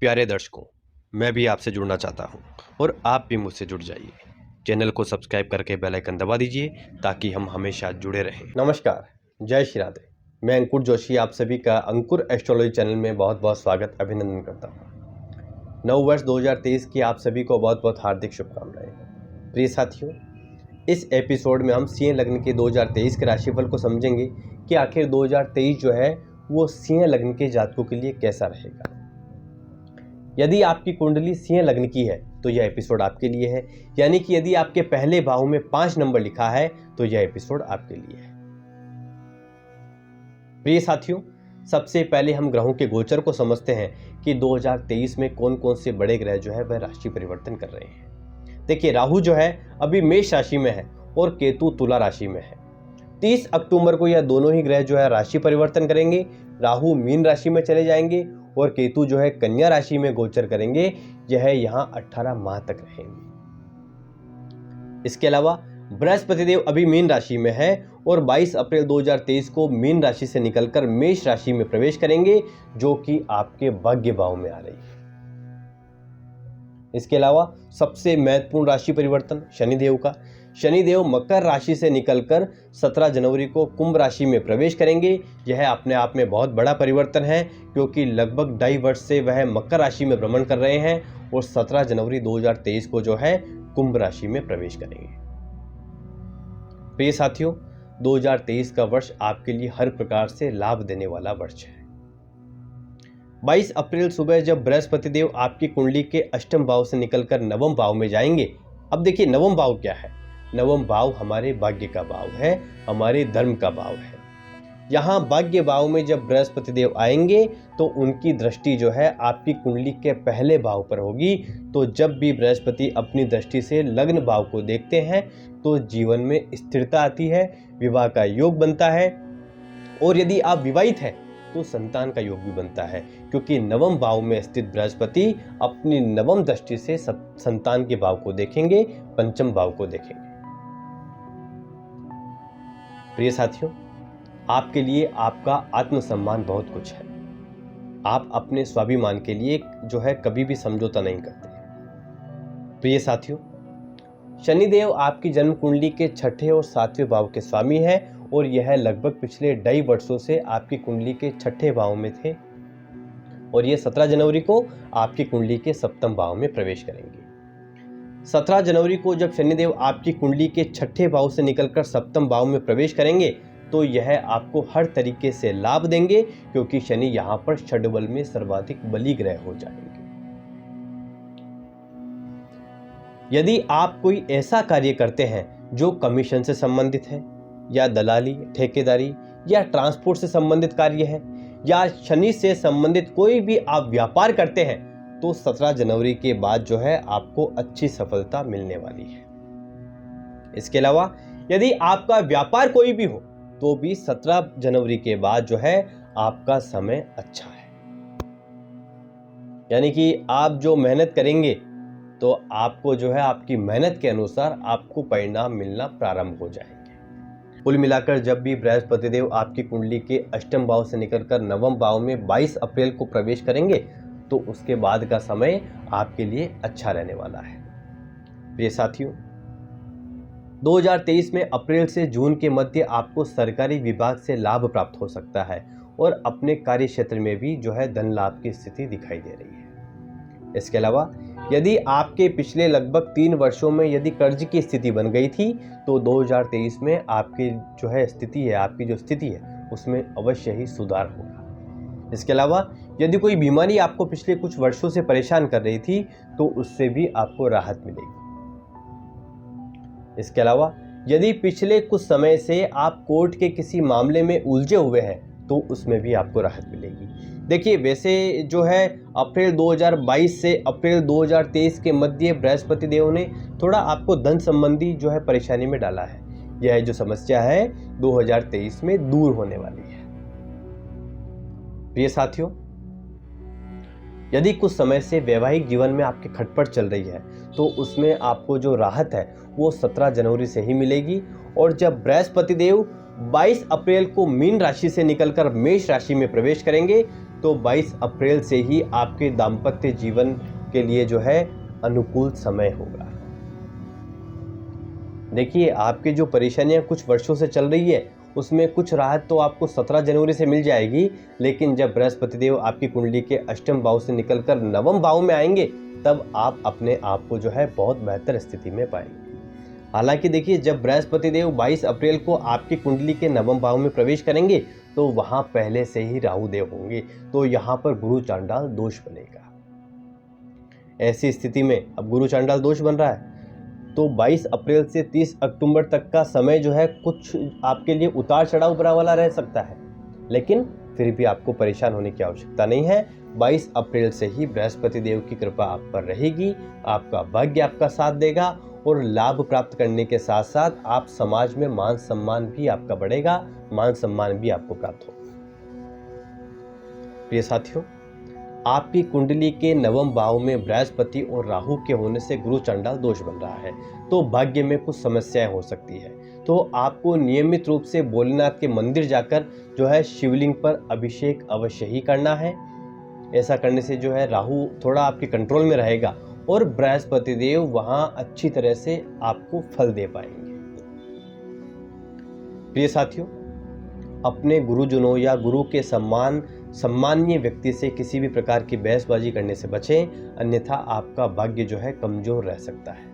प्यारे दर्शकों, मैं भी आपसे जुड़ना चाहता हूं और आप भी मुझसे जुड़ जाइए। चैनल को सब्सक्राइब करके बेल आइकन दबा दीजिए ताकि हम हमेशा जुड़े रहें। नमस्कार, जय श्री राधे। मैं अंकुर जोशी आप सभी का अंकुर एस्ट्रोलॉजी चैनल में बहुत बहुत स्वागत अभिनंदन करता हूँ। नव वर्ष 2023 की आप सभी को बहुत बहुत हार्दिक शुभकामनाएं। प्रिय साथियों, इस एपिसोड में हम सिंह लग्न के 2023 के राशिफल को समझेंगे कि आखिर 2023 जो है वो सिंह लग्न के जातकों के लिए कैसा रहेगा। यदि आपकी कुंडली सिंह लग्न की है तो यह एपिसोड आपके लिए है, यानी कि यदि आपके पहले भाव में 5 नंबर लिखा है तो यह एपिसोड आपके लिए है। प्रिय साथियों, सबसे पहले हम ग्रहों के गोचर को समझते हैं कि 2023 में कौन कौन से बड़े ग्रह जो है वह राशि परिवर्तन कर रहे हैं। देखिए, राहु जो है अभी मेष राशि में है और केतु तुला राशि में है। 30 अक्टूबर को यह दोनों ही ग्रह जो है राशि परिवर्तन करेंगे। राहु मीन राशि में चले जाएंगे और केतु जो है कन्या राशि में गोचर करेंगे। यह यहां 18 माह तक रहेंगे। इसके अलावा बृहस्पति देव अभी मीन राशि में है और 22 अप्रैल 2023 को मीन राशि से निकलकर मेष राशि में प्रवेश करेंगे, जो कि आपके भाग्य भाव में आ रही है। इसके अलावा सबसे महत्वपूर्ण राशि परिवर्तन शनिदेव का। शनिदेव मकर राशि से निकलकर 17 जनवरी को कुंभ राशि में प्रवेश करेंगे। यह अपने आप में बहुत बड़ा परिवर्तन है, क्योंकि लगभग 2.5 वर्ष से वह मकर राशि में भ्रमण कर रहे हैं और 17 जनवरी 2023 को जो है कुंभ राशि में प्रवेश करेंगे। प्रिय साथियों, 2023 का वर्ष आपके लिए हर प्रकार से लाभ देने वाला वर्ष है। 22 अप्रैल सुबह जब बृहस्पति देव आपकी कुंडली के अष्टम भाव से निकलकर नवम भाव में जाएंगे। अब देखिए, नवम भाव क्या है? नवम भाव हमारे भाग्य का भाव है, हमारे धर्म का भाव है। यहाँ भाग्य भाव में जब बृहस्पति देव आएंगे तो उनकी दृष्टि जो है आपकी कुंडली के पहले भाव पर होगी। तो जब भी बृहस्पति अपनी दृष्टि से लग्न भाव को देखते हैं तो जीवन में स्थिरता आती है, विवाह का योग बनता है और यदि आप विवाहित हैं तो संतान का योग भी बनता है, क्योंकि नवम भाव में स्थित बृहस्पति अपनी नवम दृष्टि से संतान के भाव को देखेंगे, पंचम भाव को देखेंगे। प्रिय साथियों, आपके लिए आपका आत्मसम्मान बहुत कुछ है। आप अपने स्वाभिमान के लिए जो है कभी भी समझौता नहीं करते। प्रिय साथियों, शनिदेव आपकी जन्म कुंडली के 6ठे और 7वें भाव के स्वामी है और यह लगभग पिछले 2.5 वर्षों से आपकी कुंडली के 6ठे भाव में थे और ये 17 जनवरी को आपकी कुंडली के 7वें भाव में प्रवेश करेंगे। 17 जनवरी को जब शनिदेव आपकी कुंडली के 6ठे भाव से निकलकर 7वें भाव में प्रवेश करेंगे तो यह आपको हर तरीके से लाभ देंगे, क्योंकि शनि यहाँ पर षड्बल में सर्वाधिक बली ग्रह हो जाएंगे। यदि आप कोई ऐसा कार्य करते हैं जो कमीशन से संबंधित है या दलाली, ठेकेदारी या ट्रांसपोर्ट से संबंधित कार्य है या शनि से संबंधित कोई भी आप व्यापार करते हैं तो 17 जनवरी के बाद जो है आपको अच्छी सफलता मिलने वाली है। इसके अलावा यदि आपका व्यापार कोई भी हो तो भी 17 जनवरी के बाद जो है आपका समय अच्छा है, यानी कि आप जो मेहनत करेंगे तो आपको जो है आपकी मेहनत के अनुसार आपको परिणाम मिलना प्रारंभ हो जाएंगे। कुल मिलाकर जब भी बृहस्पति देव आपकी कुंडली के अष्टम भाव से निकलकर नवम भाव में 22 अप्रैल को प्रवेश करेंगे तो उसके बाद का समय आपके लिए अच्छा रहने वाला है। प्रिय साथियों, 2023 में अप्रैल से जून के मध्य आपको सरकारी विभाग से लाभ प्राप्त हो सकता है और अपने कार्य क्षेत्र में भी जो है धन लाभ की स्थिति दिखाई दे रही है। इसके अलावा यदि आपके पिछले लगभग 3 वर्षों में यदि कर्ज की स्थिति बन गई थी तो 2023 में आपकी जो है स्थिति है, आपकी जो स्थिति है उसमें अवश्य ही सुधार होगा। इसके अलावा यदि कोई बीमारी आपको पिछले कुछ वर्षों से परेशान कर रही थी तो उससे भी आपको राहत मिलेगी। इसके अलावा यदि पिछले कुछ समय से आप कोर्ट के किसी मामले में उलझे हुए हैं तो उसमें भी आपको राहत मिलेगी। देखिए, वैसे जो है अप्रैल 2022 से अप्रैल 2023 के मध्य बृहस्पति देव ने थोड़ा आपको धन संबंधी जो है परेशानी में डाला है। यह जो समस्या है 2023 में दूर होने वाली है। प्रिय साथियों, यदि कुछ समय से वैवाहिक जीवन में आपकी खटपट चल रही है तो उसमें आपको जो राहत है वो 17 जनवरी से ही मिलेगी। और जब बृहस्पति देव 22 अप्रैल को मीन राशि से निकलकर मेष राशि में प्रवेश करेंगे तो 22 अप्रैल से ही आपके दाम्पत्य जीवन के लिए जो है अनुकूल समय होगा। देखिए, आपकी जो परेशानियां कुछ वर्षों से चल रही है उसमें कुछ राहत तो आपको 17 जनवरी से मिल जाएगी, लेकिन जब बृहस्पति देव आपकी कुंडली के अष्टम भाव से निकलकर नवम भाव में आएंगे तब आप अपने आप को जो है बहुत बेहतर स्थिति में पाएंगे। हालांकि देखिए, जब बृहस्पति देव 22 अप्रैल को आपकी कुंडली के नवम भाव में प्रवेश करेंगे तो वहां पहले से ही राहु देव होंगे, तो यहां पर गुरु चांडाल दोष बनेगा। ऐसी स्थिति में अब गुरु चांडाल दोष बन रहा है तो 22 अप्रैल से 30 अक्टूबर तक का समय जो है कुछ आपके लिए उतार चढ़ाव भरा वाला रह सकता है, लेकिन फिर भी आपको परेशान होने की आवश्यकता नहीं है। 22 अप्रैल से ही बृहस्पति देव की कृपा आप पर रहेगी, आपका भाग्य आपका साथ देगा और लाभ प्राप्त करने के साथ साथ आप समाज में मान सम्मान भी आपका बढ़ेगा, मान सम्मान भी आपको प्राप्त होगा। प्रिय साथियों, आपकी कुंडली के नवम भाव में बृहस्पति और राहु के होने से गुरु चांडाल दोष बन रहा है, तो भाग्य में कुछ समस्याएं हो सकती है। तो आपको नियमित रूप से भोलेनाथ के मंदिर जाकर जो है शिवलिंग पर अभिषेक अवश्य ही करना है। ऐसा करने से जो है राहु थोड़ा आपके कंट्रोल में रहेगा और बृहस्पति देव वहां अच्छी तरह से आपको फल दे पाएंगे। प्रिय साथियों, अपने गुरुजनों या गुरु के सम्माननीय व्यक्ति से किसी भी प्रकार की बहसबाजी करने से बचें, अन्यथा आपका भाग्य जो है कमजोर रह सकता है।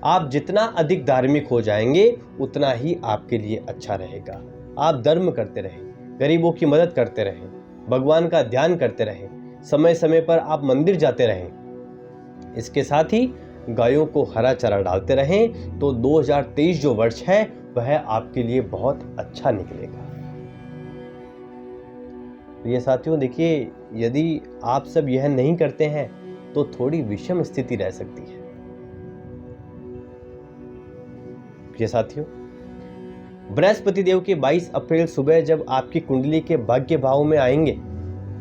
आप जितना अधिक धार्मिक हो जाएंगे उतना ही आपके लिए अच्छा रहेगा। आप धर्म करते रहें, गरीबों की मदद करते रहें, भगवान का ध्यान करते रहें, समय समय पर आप मंदिर जाते रहें। इसके साथ ही गायों को हरा चारा डालते रहें, तो 2023 जो वर्ष है वह आपके लिए बहुत अच्छा निकलेगा। प्रिय साथियों, देखिए, यदि आप सब यह नहीं करते हैं तो थोड़ी विषम स्थिति रह सकती है। प्रिय साथियों, बृहस्पति देव के 22 अप्रैल सुबह जब आपकी कुंडली के भाग्य भाव में आएंगे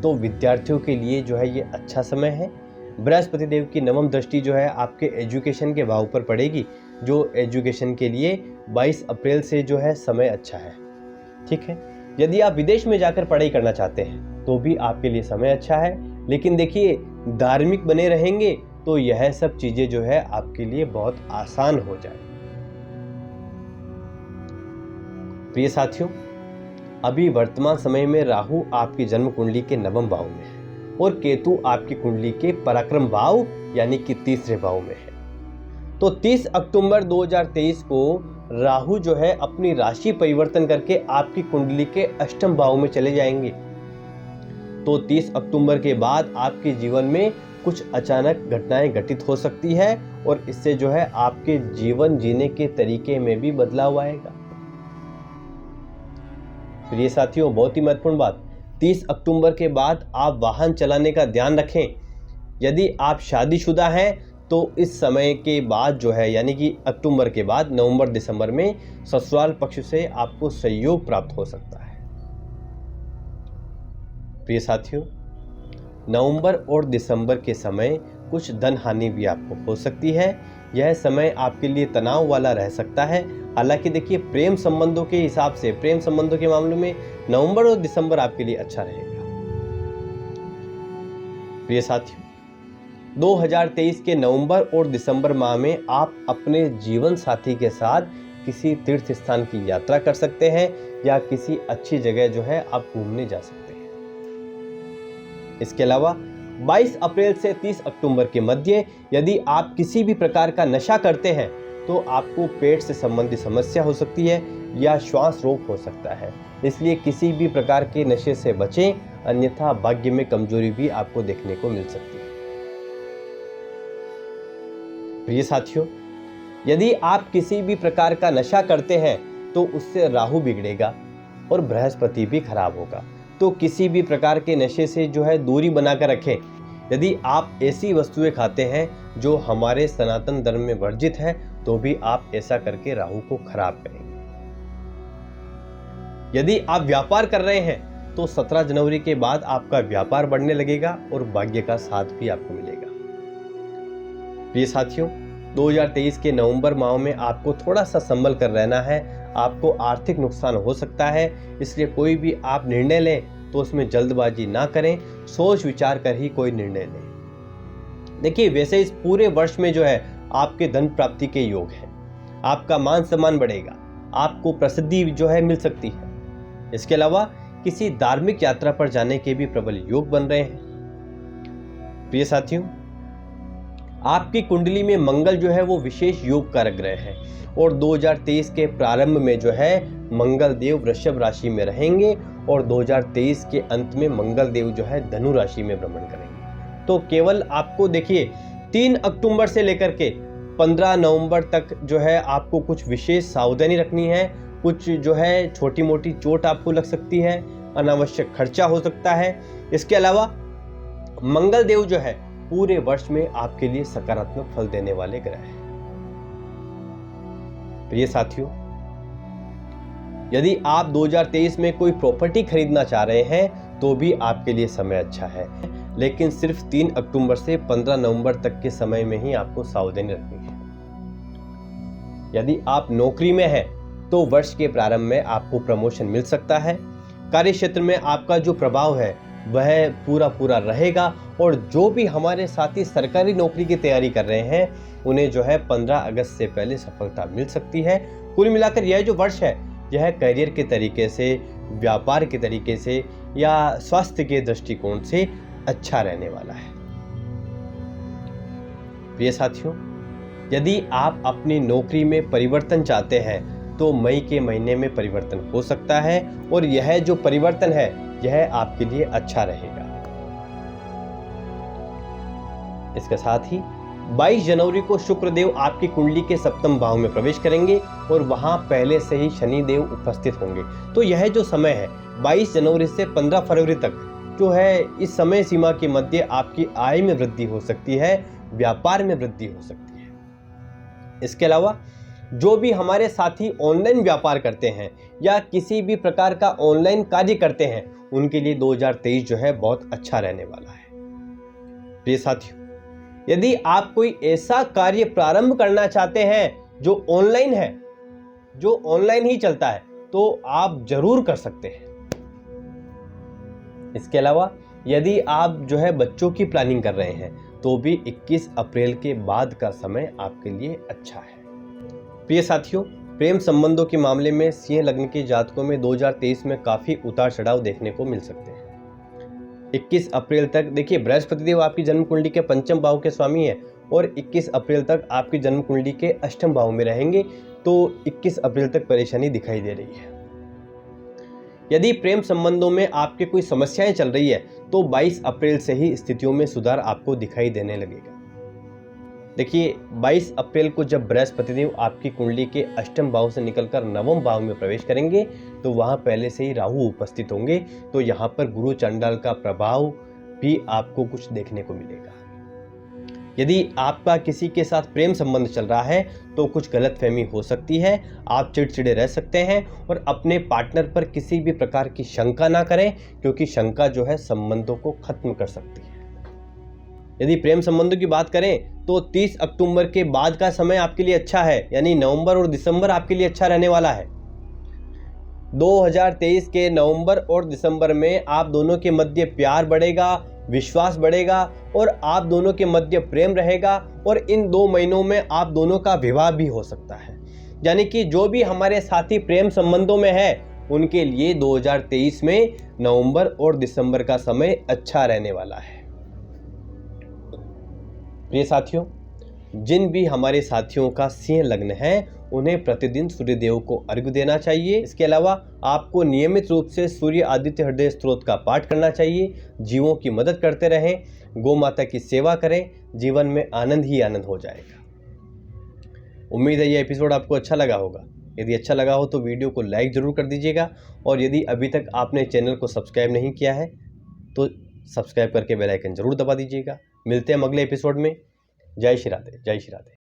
तो विद्यार्थियों के लिए जो है ये अच्छा समय है। बृहस्पति देव की नवम दृष्टि जो है आपके एजुकेशन के भाव पर पड़ेगी, जो एजुकेशन के लिए 22 अप्रैल से जो है समय अच्छा है। ठीक है, यदि आप विदेश में जाकर पढ़ाई करना चाहते हैं तो भी आपके लिए समय अच्छा है, लेकिन देखिए, धार्मिक बने रहेंगे तो यह सब चीजें जो है आपके लिए बहुत आसान हो जाए। प्रिय साथियों, अभी वर्तमान समय में राहु आपकी जन्म कुंडली के नवम भाव में है और केतु आपकी कुंडली के पराक्रम भाव यानी कि तीसरे भाव में है। तो 30 अक्टूबर 2023 को राहु जो है अपनी राशि परिवर्तन करके आपकी कुंडली के अष्टम भाव में चले जाएंगे। तो 30 अक्टूबर के बाद आपके जीवन में कुछ अचानक घटनाएं घटित हो सकती है और इससे जो है आपके जीवन जीने के तरीके में भी बदलाव आएगा। प्रिय साथियों, बहुत ही महत्वपूर्ण बात, 30 अक्टूबर के बाद आप वाहन चलाने का ध्यान रखें। यदि आप शादीशुदा हैं तो इस समय के बाद जो है यानी कि अक्टूबर के बाद नवंबर दिसंबर में ससुराल पक्ष से आपको सहयोग प्राप्त हो सकता है। प्रिय साथियों, नवंबर और दिसंबर के समय कुछ धन हानि भी आपको हो सकती है। यह समय आपके लिए तनाव वाला रह सकता है। हालांकि देखिए, प्रेम संबंधों के हिसाब से, प्रेम संबंधों के मामले में नवंबर और दिसंबर आपके लिए अच्छा रहेगा। प्रिय साथियों, 2023 के नवंबर और दिसंबर माह में आप अपने जीवन साथी के साथ किसी तीर्थ स्थान की यात्रा कर सकते हैं या किसी अच्छी जगह जो है आप घूमने जा सकते हैं। इसके अलावा 22 अप्रैल से 30 अक्टूबर के मध्य यदि आप किसी भी प्रकार का नशा करते हैं तो आपको पेट से संबंधित समस्या हो सकती है या श्वास रोग हो सकता है। इसलिए किसी भी प्रकार के नशे से बचें, अन्यथा भाग्य में कमजोरी भी आपको देखने को मिल सकती है। प्रिय साथियों, यदि आप किसी भी प्रकार का नशा करते हैं तो उससे राहु बिगड़ेगा और बृहस्पति भी खराब होगा। तो किसी भी प्रकार के नशे से जो है दूरी बनाकर रखें। यदि आप ऐसी वस्तुएं खाते हैं जो हमारे सनातन धर्म में वर्जित है तो भी आप ऐसा करके राहु को खराब करेंगे। यदि आप व्यापार कर रहे हैं तो 17 जनवरी के बाद आपका व्यापार बढ़ने लगेगा और भाग्य का साथ भी आपको मिलेगा। प्रिय साथियों, 2023 के नवंबर माह में आपको थोड़ा सा संभल कर रहना है। आपको आर्थिक नुकसान हो सकता है, इसलिए कोई भी आप निर्णय लें तो उसमें जल्दबाजी ना करें, सोच विचार कर ही कोई निर्णय लें। देखिए, वैसे इस पूरे वर्ष में जो है आपके धन प्राप्ति के योग हैं, आपका मान सम्मान बढ़ेगा, आपको प्रसिद्धि जो है मिल सकती है। इसके अलावा किसी धार्मिक यात्रा पर जाने के भी प्रबल योग बन रहे हैं। प्रिय साथियों, आपकी कुंडली में मंगल जो है वो विशेष योग कारक ग्रह है और 2023 के प्रारंभ में जो है मंगल देव वृषभ राशि में रहेंगे और 2023 के अंत में मंगल देव जो है धनु राशि में भ्रमण करेंगे। तो केवल आपको देखिए 3 अक्टूबर से लेकर के 15 नवंबर तक जो है आपको कुछ विशेष सावधानी रखनी है। कुछ जो है छोटी मोटी चोट आपको लग सकती है, अनावश्यक खर्चा हो सकता है। इसके अलावा मंगल देव जो है पूरे वर्ष में आपके लिए सकारात्मक फल देने वाले ग्रह हैं। प्रिय साथियों, यदि आप 2023 में कोई प्रॉपर्टी खरीदना चाह रहे हैं तो भी आपके लिए समय अच्छा है, लेकिन सिर्फ 3 अक्टूबर से 15 नवंबर तक के समय में ही आपको सावधानी रखनी है। यदि आप नौकरी में हैं तो वर्ष के प्रारंभ में आपको प्रमोशन मिल सकता है। कार्य क्षेत्र में आपका जो प्रभाव है वह पूरा रहेगा और जो भी हमारे साथी सरकारी नौकरी की तैयारी कर रहे हैं उन्हें जो है 15 अगस्त से पहले सफलता मिल सकती है। कुल मिलाकर यह जो वर्ष है यह करियर के तरीके से, व्यापार के तरीके से या स्वास्थ्य के दृष्टिकोण से अच्छा रहने वाला है। प्रिय साथियों, यदि आप अपनी नौकरी में परिवर्तन चाहते हैं तो मई के महीने में परिवर्तन हो सकता है और यह जो परिवर्तन है यह आपके लिए अच्छा रहेगा। इसके साथ ही 22 जनवरी को शुक्रदेव आपकी कुंडली के 7वें भाव में प्रवेश करेंगे और वहां पहले से ही शनिदेव उपस्थित होंगे। तो यह जो समय है 22 जनवरी से 15 फरवरी तक जो है, इस समय सीमा के मध्य आपकी आय में वृद्धि हो सकती है, व्यापार में वृद्धि हो सकती है। इसके अलावा जो भी हमारे साथी ऑनलाइन व्यापार करते हैं या किसी भी प्रकार का ऑनलाइन कार्य करते हैं उनके लिए 2023 जो है बहुत अच्छा रहने वाला है। प्रिय साथियों, यदि आप कोई ऐसा कार्य प्रारंभ करना चाहते हैं जो ऑनलाइन है, जो ऑनलाइन ही चलता है, तो आप जरूर कर सकते हैं। इसके अलावा यदि आप जो है बच्चों की प्लानिंग कर रहे हैं तो भी 21 अप्रैल के बाद का समय आपके लिए अच्छा है। प्रिय साथियों, प्रेम संबंधों के मामले में सिंह लग्न के जातकों में 2023 में काफी उतार चढ़ाव देखने को मिल सकते हैं। 21 अप्रैल तक देखिए, बृहस्पति देव आपकी जन्म कुंडली के 5वें भाव के स्वामी है और 21 अप्रैल तक आपकी जन्म कुंडली के 8वें भाव में रहेंगे। तो 21 अप्रैल तक परेशानी दिखाई दे रही है। यदि प्रेम संबंधों में आपके कोई समस्याएं चल रही है तो 22 अप्रैल से ही स्थितियों में सुधार आपको दिखाई देने लगेगा। देखिए, 22 अप्रैल को जब बृहस्पति देव आपकी कुंडली के 8वें भाव से निकलकर 9वें भाव में प्रवेश करेंगे तो वहां पहले से ही राहु उपस्थित होंगे। तो यहां पर गुरु चंडाल का प्रभाव भी आपको कुछ देखने को मिलेगा। यदि आपका किसी के साथ प्रेम संबंध चल रहा है तो कुछ गलतफहमी हो सकती है, आप चिड़चिड़े रह सकते हैं और अपने पार्टनर पर किसी भी प्रकार की शंका ना करें, क्योंकि शंका जो है संबंधों को खत्म कर सकती है। यदि प्रेम संबंधों की बात करें तो 30 अक्टूबर के बाद का समय आपके लिए अच्छा है, यानी नवंबर और दिसंबर आपके लिए अच्छा रहने वाला है। 2023 के नवंबर और दिसंबर में आप दोनों के मध्य प्यार बढ़ेगा, विश्वास बढ़ेगा और आप दोनों के मध्य प्रेम रहेगा और इन 2 महीनों में आप दोनों का विवाह भी हो सकता है। यानी कि जो भी हमारे साथी प्रेम संबंधों में है उनके लिए 2023 में नवंबर और दिसंबर का समय अच्छा रहने वाला है। प्रिय साथियों, जिन भी हमारे साथियों का सिंह लग्न है उन्हें प्रतिदिन सूर्य देव को अर्घ्य देना चाहिए। इसके अलावा आपको नियमित रूप से सूर्य आदित्य हृदय स्तोत्र का पाठ करना चाहिए। जीवों की मदद करते रहें, गौ माता की सेवा करें, जीवन में आनंद ही आनंद हो जाएगा। उम्मीद है ये एपिसोड आपको अच्छा लगा होगा। यदि अच्छा लगा हो तो वीडियो को लाइक ज़रूर कर दीजिएगा और यदि अभी तक आपने चैनल को सब्सक्राइब नहीं किया है तो सब्सक्राइब करके बेल आइकन जरूर दबा दीजिएगा। मिलते हैं अगले एपिसोड में। जय श्री राधे, जय श्री राधे।